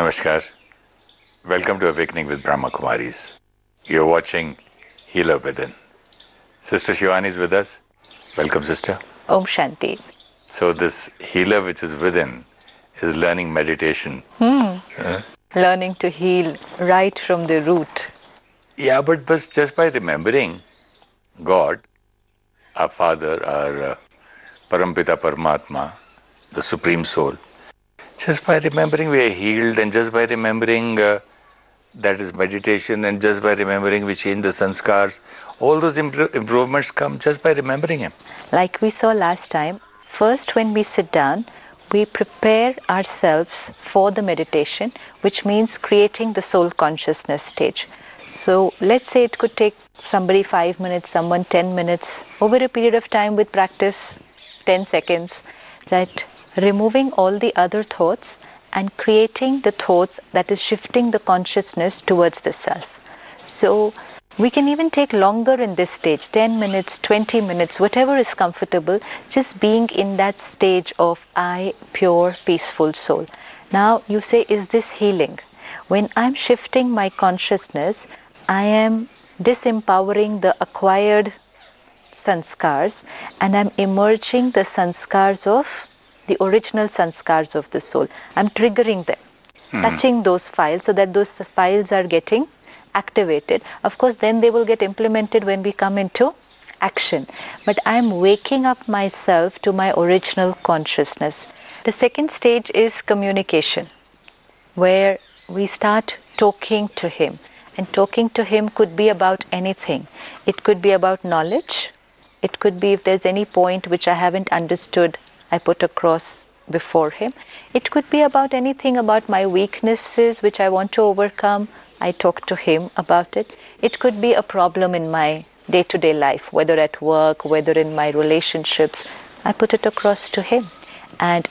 Namaskar. Welcome to Awakening with Brahma Kumaris. You're watching Healer Within. Sister Shivani is with us. Welcome, sister. Om Shanti. So this healer which is within is learning meditation. Learning to heal right from the root. Yeah, but just by remembering God, our Father, our Parampita Paramatma, the Supreme Soul, just by remembering we are healed, and just by remembering that is meditation, and just by remembering we change the sanskars, all those improvements come just by remembering Him. Like we saw last time, first when we sit down, we prepare ourselves for the meditation, which means creating the soul consciousness stage. So let's say it could take somebody 5 minutes, someone 10 minutes, over a period of time with practice, 10 seconds, that removing all the other thoughts and creating the thoughts that is shifting the consciousness towards the self. So we can even take longer in this stage, 10 minutes, 20 minutes, whatever is comfortable, just being in that stage of I, pure, peaceful soul. Now you say, is this healing? When I'm shifting my consciousness, I am disempowering the acquired sanskars and I'm emerging the sanskars of the original sanskars of the soul. I'm triggering them, touching those files so that those files are getting activated. Of course, then they will get implemented when we come into action. But I'm waking up myself to my original consciousness. The second stage is communication, where we start talking to Him. And talking to Him could be about anything. It could be about knowledge. It could be if there's any point which I haven't understood, I put across before Him. It could be about anything about my weaknesses which I want to overcome. I talk to Him about it. It could be a problem in my day-to-day life, whether at work, whether in my relationships. I put it across to Him. And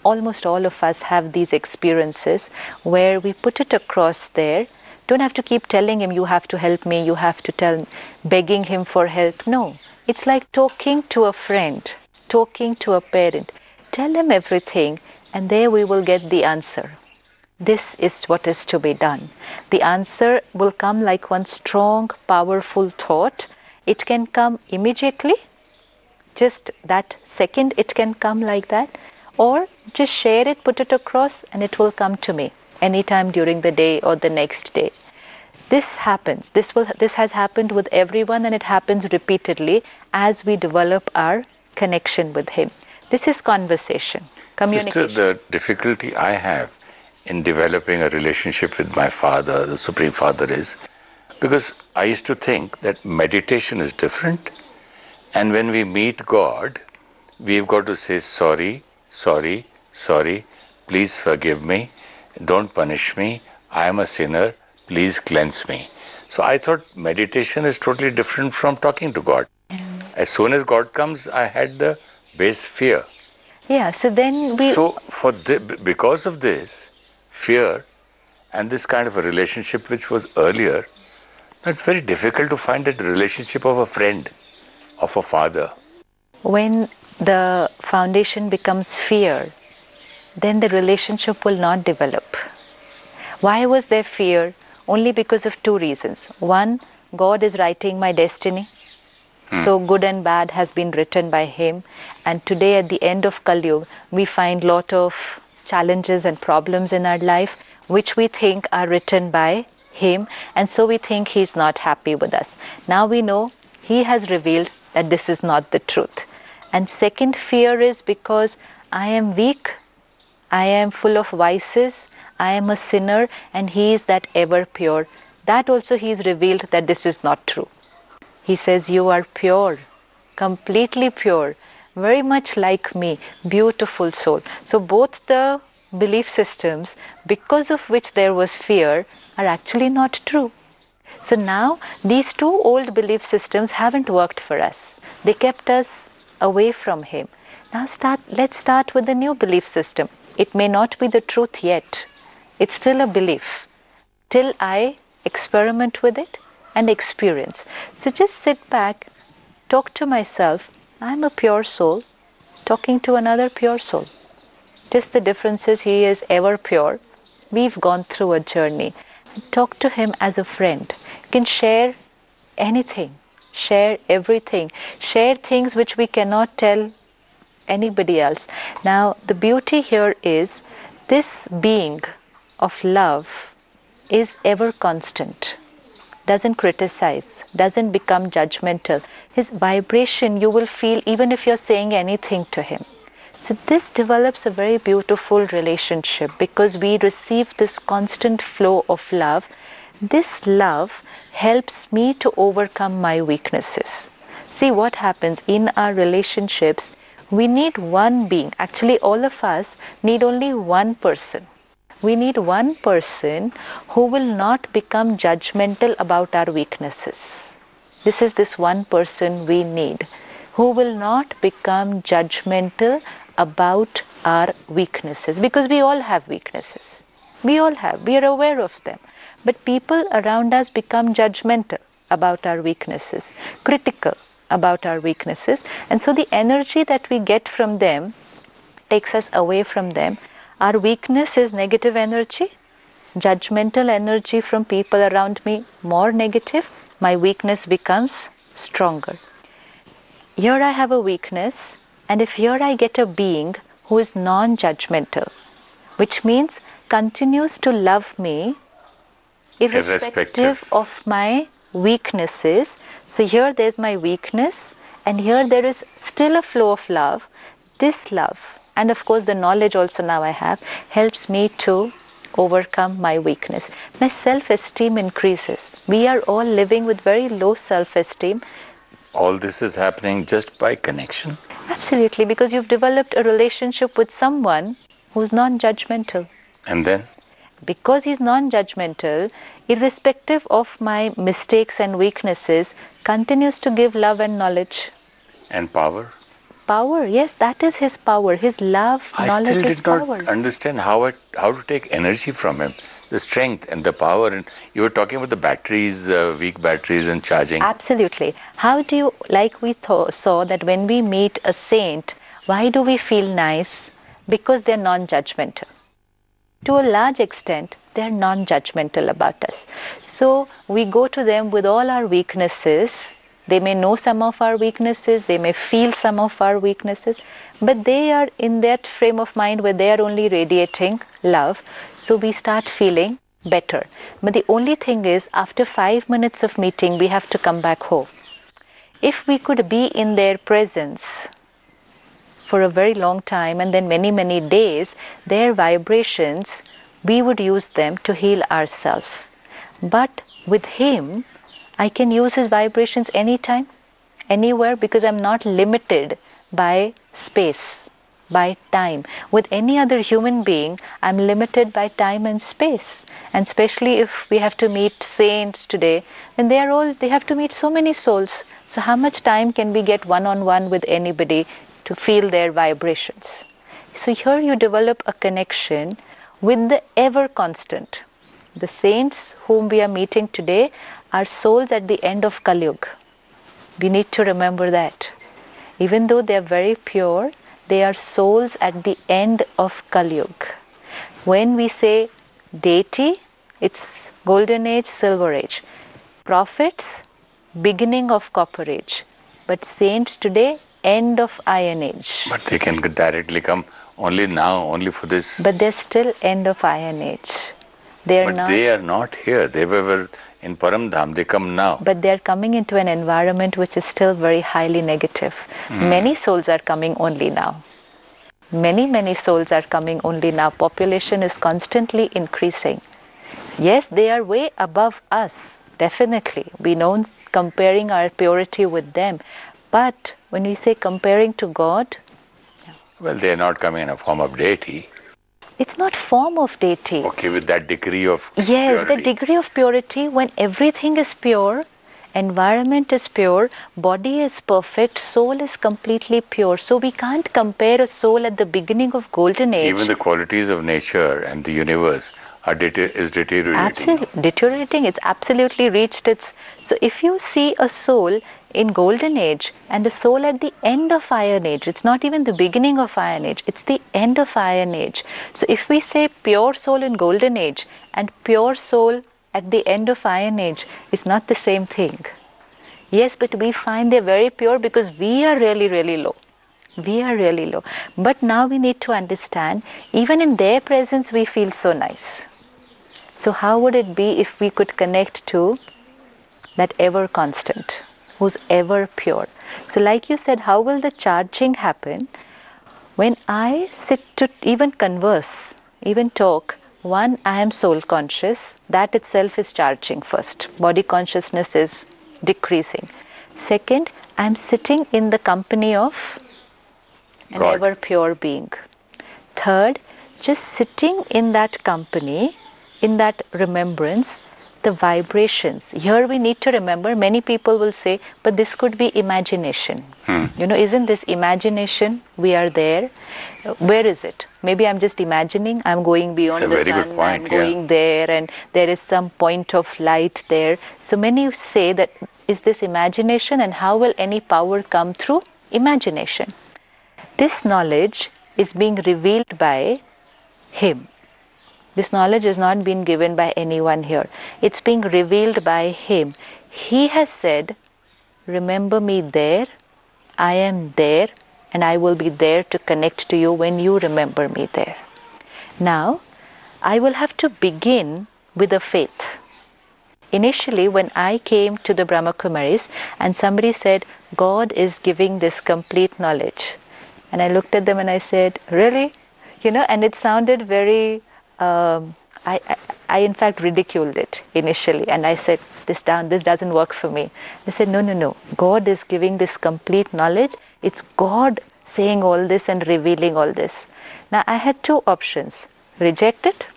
almost all of us have these experiences where we put it across there. Don't have to keep telling Him, you have to help me, you have to begging Him for help. No, it's like talking to a friend, talking to a parent. Tell Him everything and there we will get the answer. This is what is to be done. The answer will come like one strong, powerful thought. It can come immediately, just that second it can come like that, or just share it, put it across and it will come to me anytime during the day or the next day. This happens. This has happened with everyone and it happens repeatedly as we develop our connection with Him. This is conversation, communication. Sister, the difficulty I have in developing a relationship with my Father, the Supreme Father, is because I used to think that meditation is different, and when we meet God, we've got to say sorry, sorry, sorry, please forgive me, don't punish me, I am a sinner, please cleanse me. So I thought meditation is totally different from talking to God. As soon as God comes, I had the base fear. Yeah, so then because of this fear and this kind of a relationship which was earlier, it's very difficult to find that relationship of a friend, of a father. When the foundation becomes fear, then the relationship will not develop. Why was there fear? Only because of two reasons. One, God is writing my destiny. So good and bad has been written by Him. And today at the end of Kali Yuga, we find lot of challenges and problems in our life which we think are written by Him. And so we think He's not happy with us. Now we know He has revealed that this is not the truth. And second fear is because I am weak, I am full of vices, I am a sinner and He is that ever pure. That also He is revealed that this is not true. He says, you are pure, completely pure, very much like me, beautiful soul. So both the belief systems, because of which there was fear, are actually not true. So now these two old belief systems haven't worked for us. They kept us away from Him. Now let's start with the new belief system. It may not be the truth yet. It's still a belief. Till I experiment with it and experience. So just sit back, talk to myself. I'm a pure soul talking to another pure soul. Just the difference is he is ever pure, we've gone through a journey. Talk to him as a friend. You can share anything, share everything, share things which we cannot tell anybody else. Now, the beauty here is this being of love is ever constant, doesn't criticize, doesn't become judgmental. His vibration you will feel even if you're saying anything to him. So this develops a very beautiful relationship because we receive this constant flow of love. This love helps me to overcome my weaknesses. See what happens in our relationships. We need one being. Actually, all of us need only one person. We need one person who will not become judgmental about our weaknesses. This is this one person we need, who will not become judgmental about our weaknesses, because we all have weaknesses. We all have. We are aware of them. But people around us become judgmental about our weaknesses, critical about our weaknesses, and so the energy that we get from them takes us away from them. Our weakness is negative energy, judgmental energy from people around me, more negative. My weakness becomes stronger. Here I have a weakness, and if here I get a being who is non-judgmental, which means continues to love me irrespective of my weaknesses. So here there's my weakness, and here there is still a flow of love. This love, and of course the knowledge also now I have, helps me to overcome my weakness. My self-esteem increases. We are all living with very low self-esteem. All this is happening just by connection? Absolutely, because you've developed a relationship with someone who's non-judgmental. And then? Because he's non-judgmental, irrespective of my mistakes and weaknesses, continues to give love and knowledge. And power? Power, yes, that is his power. His love, knowledge is power. I still did not understand how to take energy from him, the strength and the power. And you were talking about the batteries, weak batteries and charging. Absolutely. How do you, like we saw that when we meet a saint, why do we feel nice? Because they're non-judgmental. To a large extent, they are non-judgmental about us. So we go to them with all our weaknesses. They may know some of our weaknesses, they may feel some of our weaknesses, but they are in that frame of mind where they are only radiating love. So we start feeling better. But the only thing is, after 5 minutes of meeting, we have to come back home. If we could be in their presence for a very long time and then many, many days, their vibrations, we would use them to heal ourselves. But with him, I can use his vibrations anytime, anywhere, because I'm not limited by space, by time. With any other human being, I'm limited by time and space. And especially if we have to meet saints today, then they have to meet so many souls. So how much time can we get one-on-one with anybody to feel their vibrations? So here you develop a connection with the ever constant. The saints whom we are meeting today are souls at the end of Kali Yuga. We need to remember that. Even though they are very pure, they are souls at the end of Kali Yuga. When we say deity, it's golden age, silver age. Prophets, beginning of copper age. But saints today, end of iron age. But they can directly come only now, only for this. But they're still end of iron age. They are not here. They were in Paramdham. They come now. But they are coming into an environment which is still very highly negative. Many souls are coming only now. Many souls are coming only now. Population is constantly increasing. Yes, they are way above us. Definitely. We know comparing our purity with them. But when we say comparing to God, well, they are not coming in a form of deity. It's not form of deity. Okay, with that degree of yes, purity. The degree of purity, when everything is pure, environment is pure, body is perfect, soul is completely pure. So we can't compare a soul at the beginning of golden age. Even the qualities of nature and the universe is deteriorating. Absolutely deteriorating. It's absolutely reached its. So if you see a soul in golden age and a soul at the end of iron age, it's not even the beginning of iron age, it's the end of iron age. So if we say pure soul in golden age and pure soul at the end of iron age, is not the same thing. Yes, but we find they're very pure because we are really, really low. We are really low. But now we need to understand, even in their presence we feel so nice. So how would it be if we could connect to that ever constant, who's ever pure? So like you said, how will the charging happen? When I sit to even converse, even talk, one, I am soul conscious, that itself is charging first. Body consciousness is decreasing. Second, I am sitting in the company of an God. ever pure being. Third, just sitting in that company, in that remembrance, the vibrations. Here we need to remember, many people will say, but this could be imagination. You know, isn't this imagination? We are there. Where is it? Maybe I'm just imagining, I'm going beyond the very sun, good point, I'm going there, and there is some point of light there. So many say that, is this imagination, and how will any power come through imagination? This knowledge is being revealed by Him. This knowledge has not been given by anyone here. It's being revealed by Him. He has said, remember me there, I am there, and I will be there to connect to you when you remember me there. Now, I will have to begin with a faith. Initially, when I came to the Brahma Kumaris and somebody said, God is giving this complete knowledge. And I looked at them and I said, really? You know, and it sounded very, I in fact ridiculed it initially. And I said, this doesn't work for me. They said, no. God is giving this complete knowledge. It's God saying all this and revealing all this. Now, I had two options. Reject it,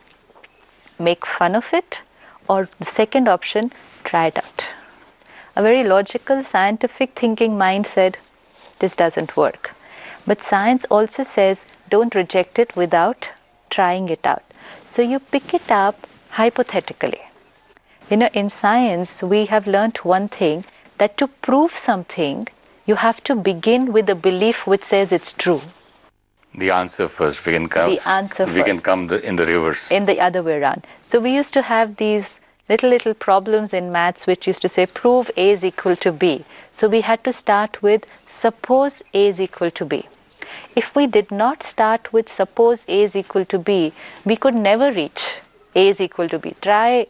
make fun of it, or the second option, try it out. A very logical, scientific thinking mind said, this doesn't work. But science also says, don't reject it without trying it out. So you pick it up hypothetically. You know, in science, we have learnt one thing, that to prove something, you have to begin with a belief which says it's true. The answer first. We can come. The answer We can first. come in the reverse. In the other way around. So we used to have these little problems in maths which used to say, prove A is equal to B. So we had to start with, suppose A is equal to B. If we did not start with suppose A is equal to B, we could never reach A is equal to B. Try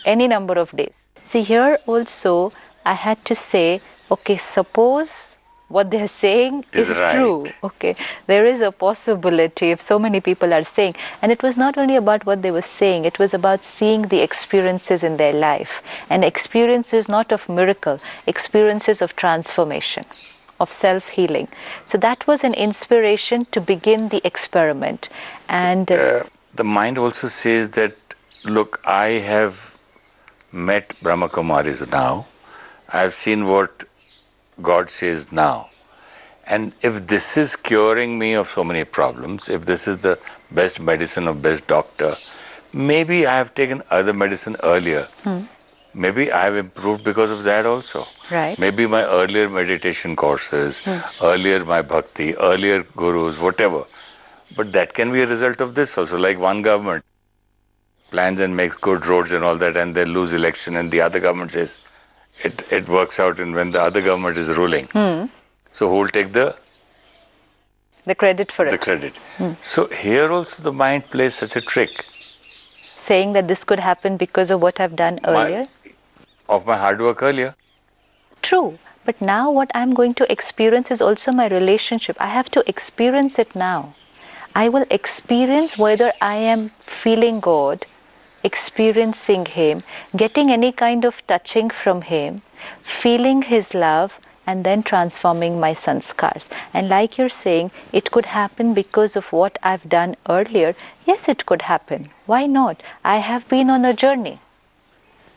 any number of days. See, here also I had to say, okay, suppose what they are saying is right. true. Okay, there is a possibility if so many people are saying. And it was not only about what they were saying, it was about seeing the experiences in their life. And experiences not of miracle, experiences of transformation, of self-healing. So that was an inspiration to begin the experiment. And the mind also says that, look, I have met Brahma Kumaris now. I have seen what God says now. And if this is curing me of so many problems, if this is the best medicine or best doctor, maybe I have taken other medicine earlier. Maybe I have improved because of that also. Right. Maybe my earlier meditation courses, earlier my bhakti, earlier gurus, whatever. But that can be a result of this also. Like one government plans and makes good roads and all that, and they lose election, and the other government says it works out in when the other government is ruling. So who will take the credit for it. the credit? So here also the mind plays such a trick. Saying that this could happen because of what I've done earlier. Of my hard work earlier. True. But now what I'm going to experience is also my relationship. I have to experience it now. I will experience whether I am feeling God, experiencing Him, getting any kind of touching from Him, feeling His love, and then transforming my sanskars. And like you're saying, it could happen because of what I've done earlier. Yes, it could happen. Why not? I have been on a journey.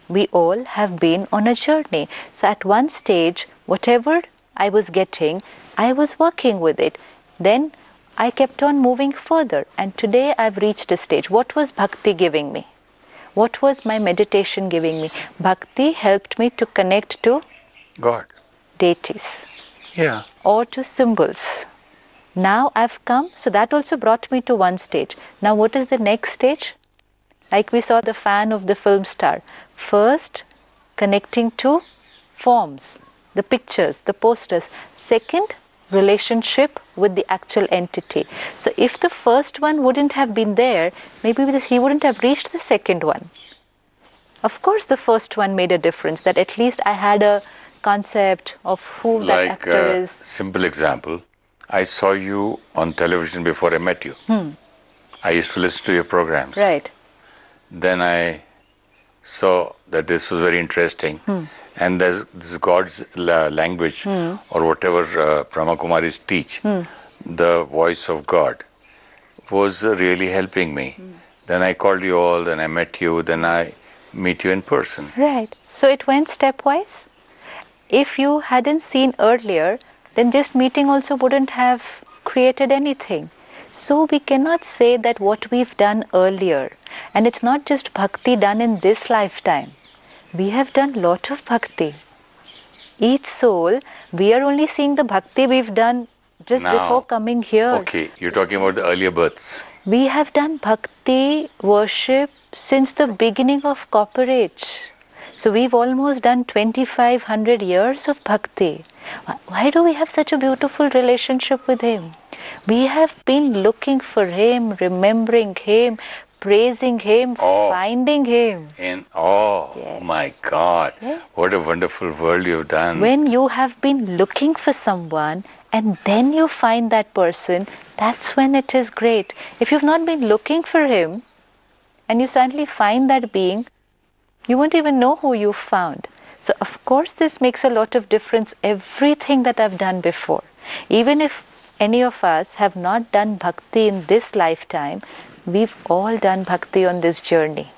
We all have been on a journey. So at one stage, whatever I was getting, I was working with it. Then I kept on moving further. And today I've reached a stage. What was Bhakti giving me? What was my meditation giving me? Bhakti helped me to connect to God. deities. Yeah. Or to symbols. Now I've come, so that also brought me to one stage. Now what is the next stage? Like we saw the fan of the film star. First, connecting to forms, the pictures, the posters. Second, relationship with the actual entity. So if the first one wouldn't have been there, maybe he wouldn't have reached the second one. Of course the first one made a difference, that at least I had a concept of who that actor is. Simple example, I saw you on television before I met you. I used to listen to your programs. Right. Then I saw that this was very interesting. And there's this God's language or whatever Brahma Kumaris teach, the voice of God was really helping me. Then I called you all, then I met you, then I meet you in person. Right. So it went stepwise. If you hadn't seen earlier, then just meeting also wouldn't have created anything. So we cannot say that what we've done earlier, and it's not just bhakti done in this lifetime. We have done lot of bhakti. Each soul, we are only seeing the bhakti we've done just before coming here. Okay, you're talking about the earlier births. We have done bhakti worship since the beginning of Copper Age. So we've almost done 2500 years of bhakti. Why do we have such a beautiful relationship with Him? We have been looking for Him, remembering Him, praising Him, finding Him. Yes. My God, what a wonderful world you've done. When you have been looking for someone and then you find that person, that's when it is great. If you've not been looking for Him and you suddenly find that being, you won't even know who you found. So of course this makes a lot of difference, everything that I've done before. Even if any of us have not done bhakti in this lifetime, we've all done bhakti on this journey.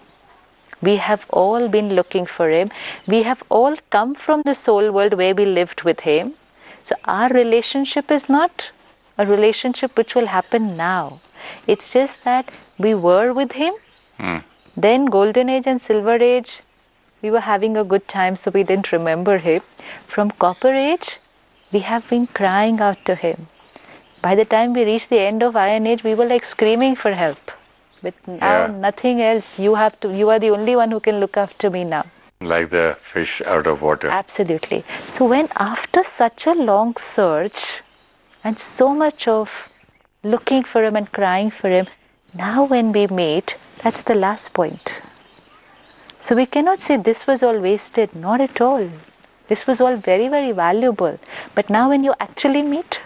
We have all been looking for Him. We have all come from the soul world where we lived with Him. So our relationship is not a relationship which will happen now. It's just that we were with Him. Then Golden Age and Silver Age, we were having a good time, so we didn't remember Him. From Copper Age, we have been crying out to Him. By the time we reached the end of Iron Age, we were like screaming for help. But now nothing else. You are the only one who can look after me now. Like the fish out of water. Absolutely. So when after such a long search and so much of looking for Him and crying for Him, now when we meet, that's the last point. So we cannot say this was all wasted. Not at all. This was all very, very valuable. But now when you actually meet,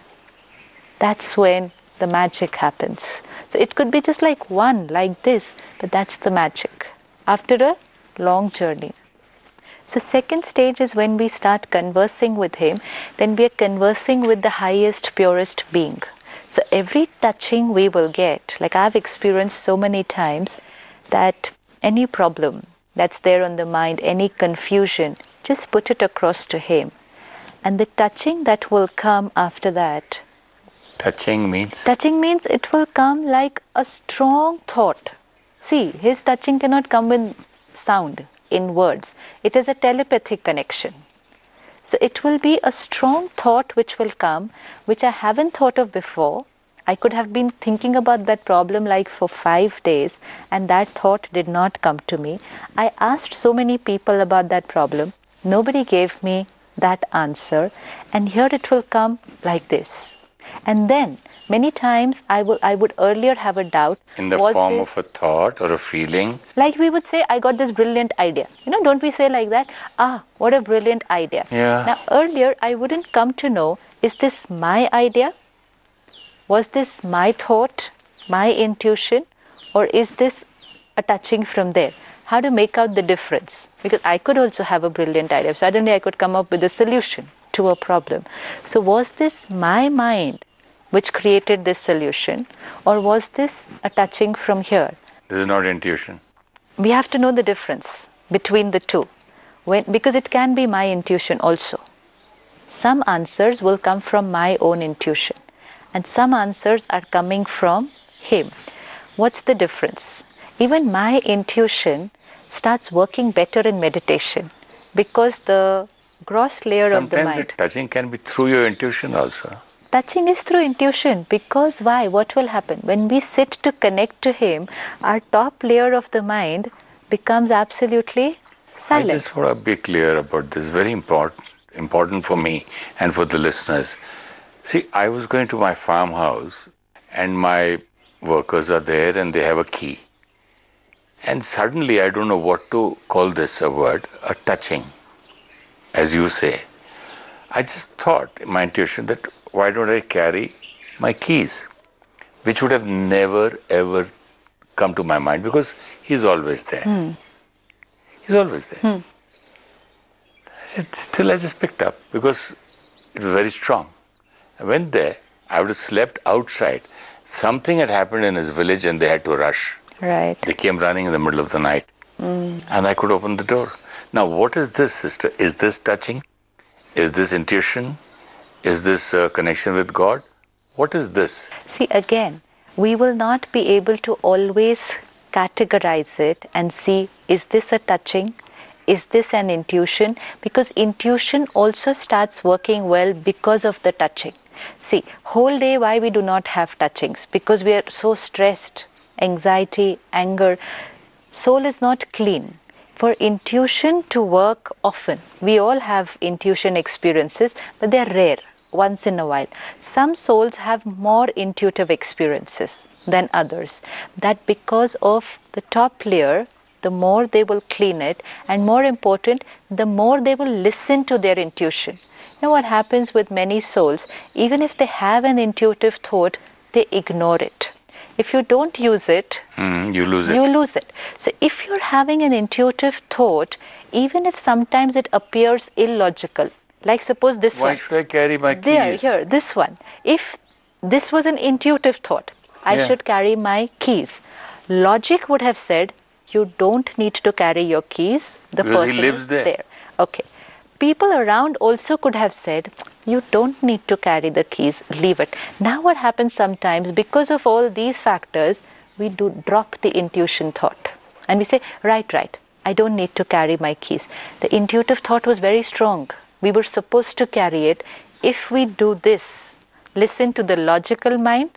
that's when the magic happens. So it could be just like one, like this, but that's the magic after a long journey. So second stage is when we start conversing with Him, then we are conversing with the highest, purest being. So every touching we will get, like I've experienced so many times, that any problem that's there on the mind, any confusion, just put it across to Him. And the touching that will come after that. Touching means? Touching means it will come like a strong thought. See, His touching cannot come in sound, in words. It is a telepathic connection. So it will be a strong thought which will come, which I haven't thought of before. I could have been thinking about that problem like for 5 days and that thought did not come to me. I asked so many people about that problem. Nobody gave me that answer, and here it will come like this. And then many times I would earlier have a doubt. In the form of a thought or a feeling? Like we would say, I got this brilliant idea. Don't we say like that? What a brilliant idea. Yeah. Now earlier I wouldn't come to know, is this my idea? Was this my thought, my intuition, or is this a touching from there? How to make out the difference? Because I could also have a brilliant idea. Suddenly I could come up with a solution to a problem. So was this my mind which created this solution, or was this a touching from here? This is not intuition. We have to know the difference between the two, because it can be my intuition also. Some answers will come from my own intuition, and some answers are coming from Him. What's the difference? Even my intuition starts working better in meditation, because the gross layer of the Sometimes mind. the touching can be through your intuition also. Touching is through intuition, because why? What will happen? When we sit to connect to Him, our top layer of the mind becomes absolutely silent. I just want to be clear about this. Very important for me and for the listeners. See, I was going to my farmhouse and my workers are there and they have a key. And suddenly, I don't know what to call this a word, a touching, as you say. I just thought in my intuition that why don't I carry my keys, which would have never ever come to my mind because He's always there. He's always there. I said, still I just picked up because it was very strong. I went there, I would have slept outside. Something had happened in his village and they had to rush. Right. They came running in the middle of the night and I could open the door. Now, what is this, sister? Is this touching? Is this intuition? Is this connection with God? What is this? See, again, we will not be able to always categorize it and see, is this a touching? Is this an intuition? Because intuition also starts working well because of the touching. See, whole day why we do not have touchings? Because we are so stressed, anxiety, anger. Soul is not clean. For intuition to work often, we all have intuition experiences, but they are rare, once in a while. Some souls have more intuitive experiences than others. That because of the top layer, the more they will clean it, and more important, the more they will listen to their intuition. You know what happens with many souls? Even if they have an intuitive thought, they ignore it. If you don't use it, you lose it. You lose it. So if you're having an intuitive thought, even if sometimes it appears illogical, like suppose this one. Why should I carry my keys? There, here, this one. If this was an intuitive thought, I should carry my keys. Logic would have said, you don't need to carry your keys. The because person he lives is there. Okay. People around also could have said, you don't need to carry the keys, leave it. Now what happens sometimes, because of all these factors, we do drop the intuition thought. And we say, right, I don't need to carry my keys. The intuitive thought was very strong. We were supposed to carry it. If we do this, listen to the logical mind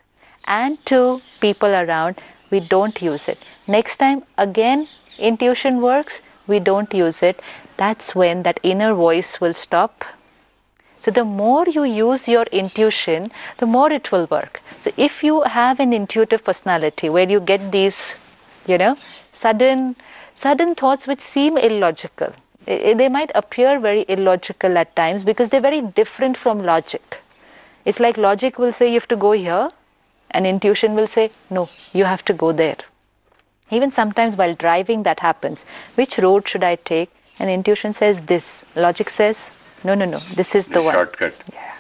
and to people around, we don't use it. Next time, again, intuition works, we don't use it. That's when that inner voice will stop. So the more you use your intuition, the more it will work. So if you have an intuitive personality where you get these, sudden thoughts which seem illogical, they might appear very illogical at times because they're very different from logic. It's like logic will say you have to go here, and intuition will say, no, you have to go there. Even sometimes while driving that happens. Which road should I take? And intuition says this. Logic says, no, this is the one. Shortcut. Yeah.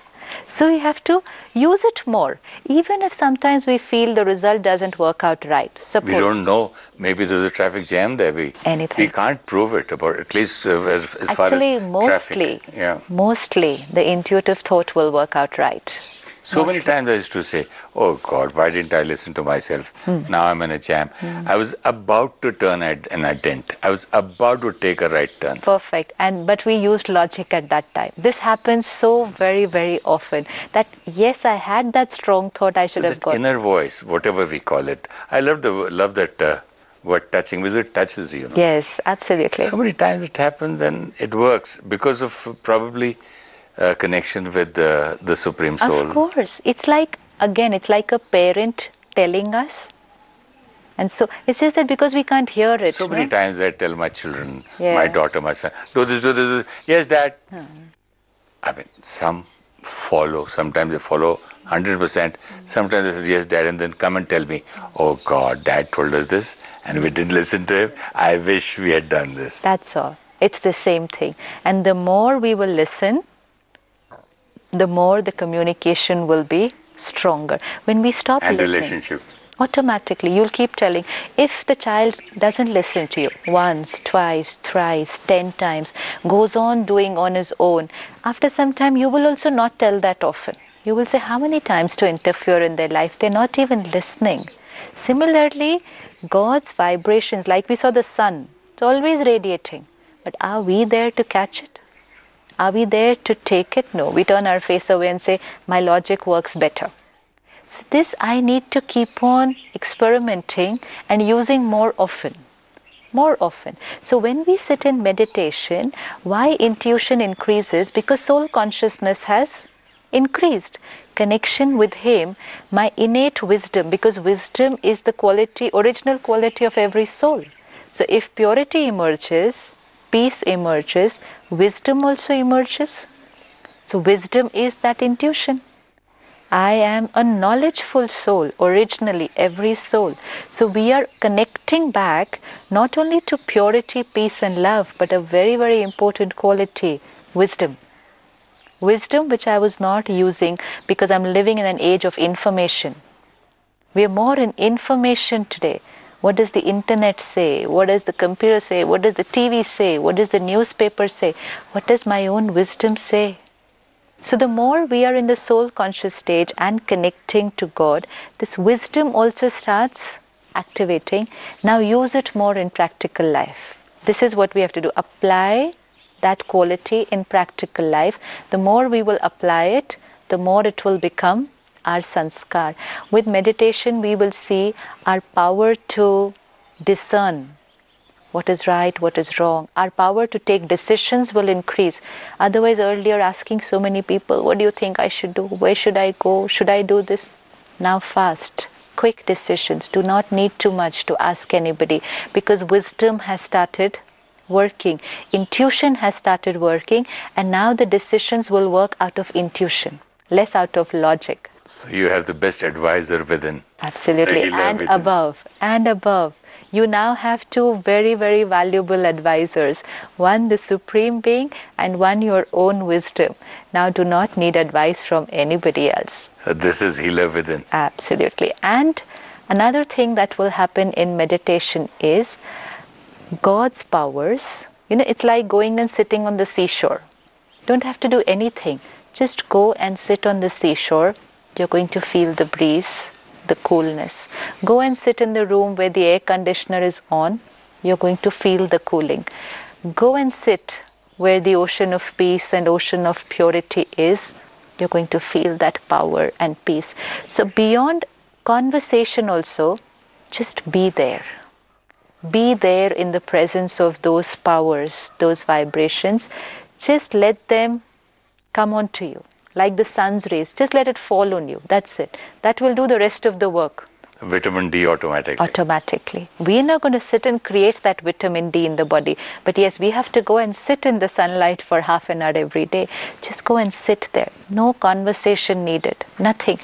So you have to use it more. Even if sometimes we feel the result doesn't work out right. Suppose we don't know. Maybe there's a traffic jam there. We can't prove it, at least as far as mostly, traffic. Yeah. Mostly the intuitive thought will work out right. So many times I used to say, oh God, why didn't I listen to myself? Now I'm in a jam. I was about to turn and I didn't. I was about to take a right turn. Perfect. But we used logic at that time. This happens so very, very often that yes, I had that strong thought I should have got. Inner voice, whatever we call it. I love that word touching because it touches you. Yes, absolutely. So many times it happens and it works because of probably connection with the Supreme Soul. Of course. It's like a parent telling us. And so it's just that because we can't hear it. So many times I tell my children, my daughter, my son, do this. Yes, Dad. I mean, some follow. Sometimes they follow 100%. Sometimes they say, yes, Dad, and then come and tell me, oh God, Dad told us this and we didn't listen to him. I wish we had done this. That's all. It's the same thing. And the more we will listen, the more the communication will be stronger. When we stop listening, relationship. Automatically, you'll keep telling. If the child doesn't listen to you once, twice, thrice, 10 times, goes on doing on his own, after some time, you will also not tell that often. You will say, how many times to interfere in their life? They're not even listening. Similarly, God's vibrations, like we saw the sun, It's always radiating. But are we there to catch it? Are we there to take it? No. We turn our face away and say, my logic works better. So this I need to keep on experimenting and using more often. More often. So when we sit in meditation, why intuition increases? Because soul consciousness has increased. Connection with Him, my innate wisdom, because wisdom is the quality, original quality of every soul. So if purity emerges, peace emerges, wisdom also emerges. So wisdom is that intuition. I am a knowledgeful soul, originally, every soul. So we are connecting back not only to purity, peace and love, but a very, very important quality, wisdom. Wisdom which I was not using because I'm living in an age of information. We are more in information today. What does the internet say? What does the computer say? What does the TV say? What does the newspaper say? What does my own wisdom say? So the more we are in the soul conscious stage and connecting to God, this wisdom also starts activating. Now use it more in practical life. This is what we have to do. Apply that quality in practical life. The more we will apply it, the more it will become our sanskar. With meditation, we will see our power to discern what is right, what is wrong. Our power to take decisions will increase. Otherwise, earlier asking so many people, what do you think I should do? Where should I go? Should I do this? Now fast, quick decisions. Do not need too much to ask anybody, because wisdom has started working. Intuition has started working, and now the decisions will work out of intuition, less out of logic. So you have the best advisor within. Absolutely. And within. above. You now have two very, very valuable advisors. One, the Supreme Being, and one, your own wisdom. Now do not need advice from anybody else. This is healer within. Absolutely. And another thing that will happen in meditation is God's powers. It's like going and sitting on the seashore. Don't have to do anything. Just go and sit on the seashore. You're going to feel the breeze, the coolness. Go and sit in the room where the air conditioner is on. You're going to feel the cooling. Go and sit where the ocean of peace and ocean of purity is. You're going to feel that power and peace. So beyond conversation also, just be there. Be there in the presence of those powers, those vibrations. Just let them come on to you. Like the sun's rays, just let it fall on you. That's it. That will do the rest of the work. Vitamin D automatically. Automatically. We are not going to sit and create that vitamin D in the body. But yes, we have to go and sit in the sunlight for half an hour every day. Just go and sit there. No conversation needed. Nothing.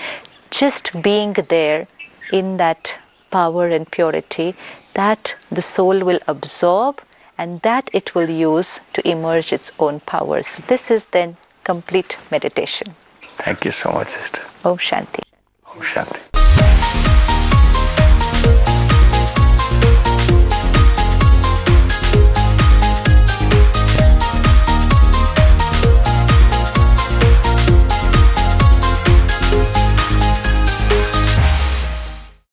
Just being there in that power and purity that the soul will absorb and that it will use to emerge its own powers. This is then complete meditation. Thank you so much, sister. Om Shanti. Om Shanti.